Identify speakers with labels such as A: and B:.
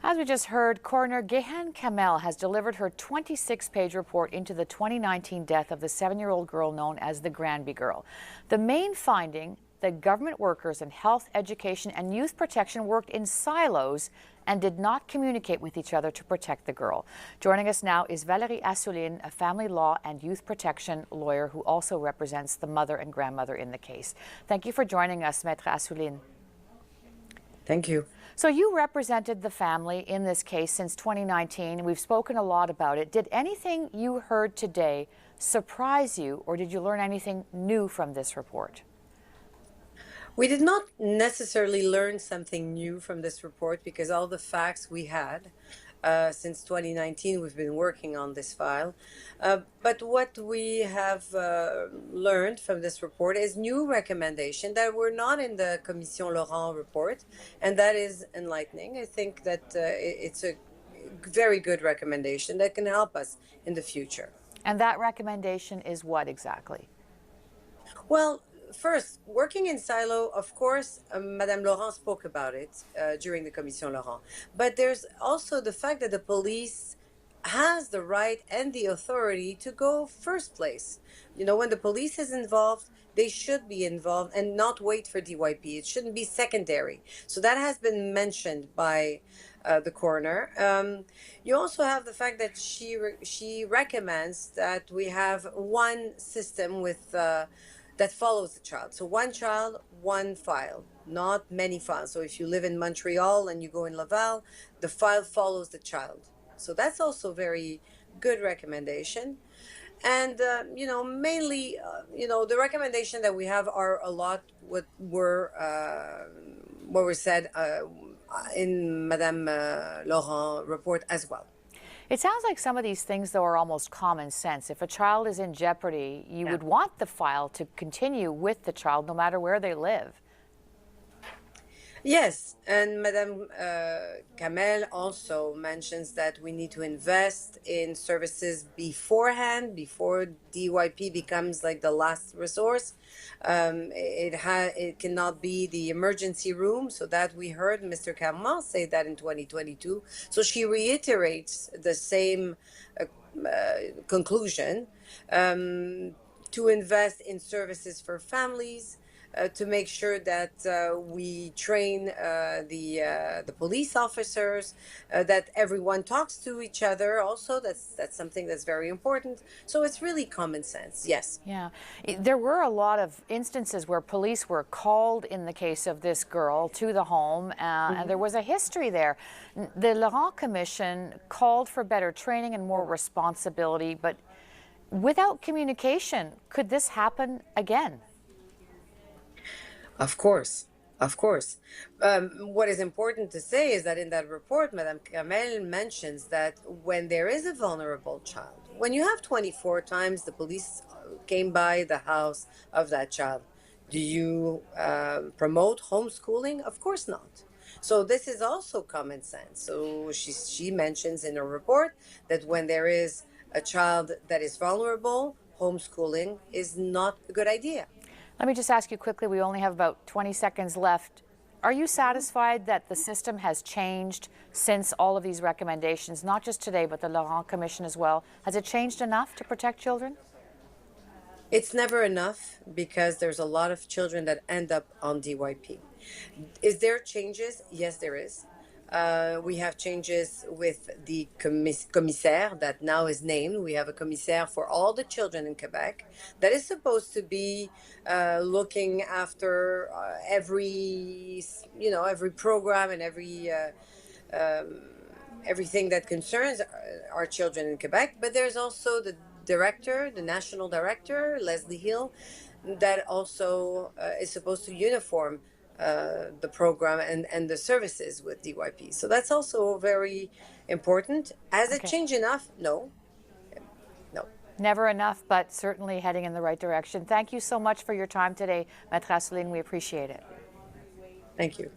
A: As we just heard, coroner Gehan Kamel has delivered her 26-page report into the 2019 death of the 7-year-old girl known as the Granby girl. The main finding: that government workers in health, education, and youth protection worked in silos and did not communicate with each other to protect the girl. Joining us now is Valérie Assouline, a family law and youth protection lawyer who also represents the mother and grandmother in the case. Thank you for joining us, Maître Assouline.
B: Thank you.
A: So you represented the family in this case since 2019. We've spoken a lot about it. Did anything you heard today surprise you, or did you learn anything new from this report?
B: We did not necessarily learn something new from this report because all the facts we had since 2019, we've been working on this file. But what we have learned from this report is new recommendations that were not in the Commission Laurent report, and that is enlightening. I think that it's a very good recommendation that can help us in the future.
A: And that recommendation is what exactly?
B: Well, first, working in silo, of course, Madame Laurent spoke about it during the Commission Laurent. But there's also the fact that the police has the right and the authority to go first place. You know, when the police is involved, they should be involved and not wait for DYP. It shouldn't be secondary. So that has been mentioned by the coroner. You also have the fact that she recommends that we have one system with that follows the child. So one child, one file, not many files. So if you live in Montreal and you go in Laval, the file follows the child. So that's also very good recommendation. And, you know, mainly, you know, the recommendation that we have are a lot what were said in Madame Laurent report as well.
A: It sounds like some of these things, though, are almost common sense. If a child is in jeopardy, you would want the file to continue with the child no matter where they live.
B: Yes, and Madame Kamel also mentions that we need to invest in services beforehand, before DYP becomes like the last resource. It cannot be the emergency room, so that we heard Mr. Carman say that in 2022. So she reiterates the same conclusion to invest in services for families. To make sure that we train the police officers, that everyone talks to each other. Also, that's something that's very important. So it's really common sense. Yes.
A: Yeah, there were a lot of instances where police were called in the case of this girl to the home, and there was a history there. The Laurent Commission called for better training and more responsibility, but without communication, could this happen again?
B: Of course, of course. What is important to say is that in that report, Madame Kamel mentions that when there is a vulnerable child, when you have 24 times the police came by the house of that child, do you promote homeschooling? Of course not. So this is also common sense. So she mentions in her report that when there is a child that is vulnerable, homeschooling is not a good idea.
A: Let me just ask you quickly, we only have about 20 seconds left. Are you satisfied that the system has changed since all of these recommendations, not just today, but the Laurent Commission as well? Has it changed enough to protect children?
B: It's never enough because there's a lot of children that end up on DYP. Is there changes? Yes, there is. We have changes with the commissaire that now is named. We have a commissaire for all the children in Quebec that is supposed to be looking after every program and everything that concerns our children in Quebec. But there's also the director, the national director, Leslie Hill, that also is supposed to uniform the program and the services with DYP. So that's also very important. Has it changed enough? No. No.
A: Never enough, but certainly heading in the right direction. Thank you so much for your time today, Maître Assouline. We appreciate it.
B: Thank you.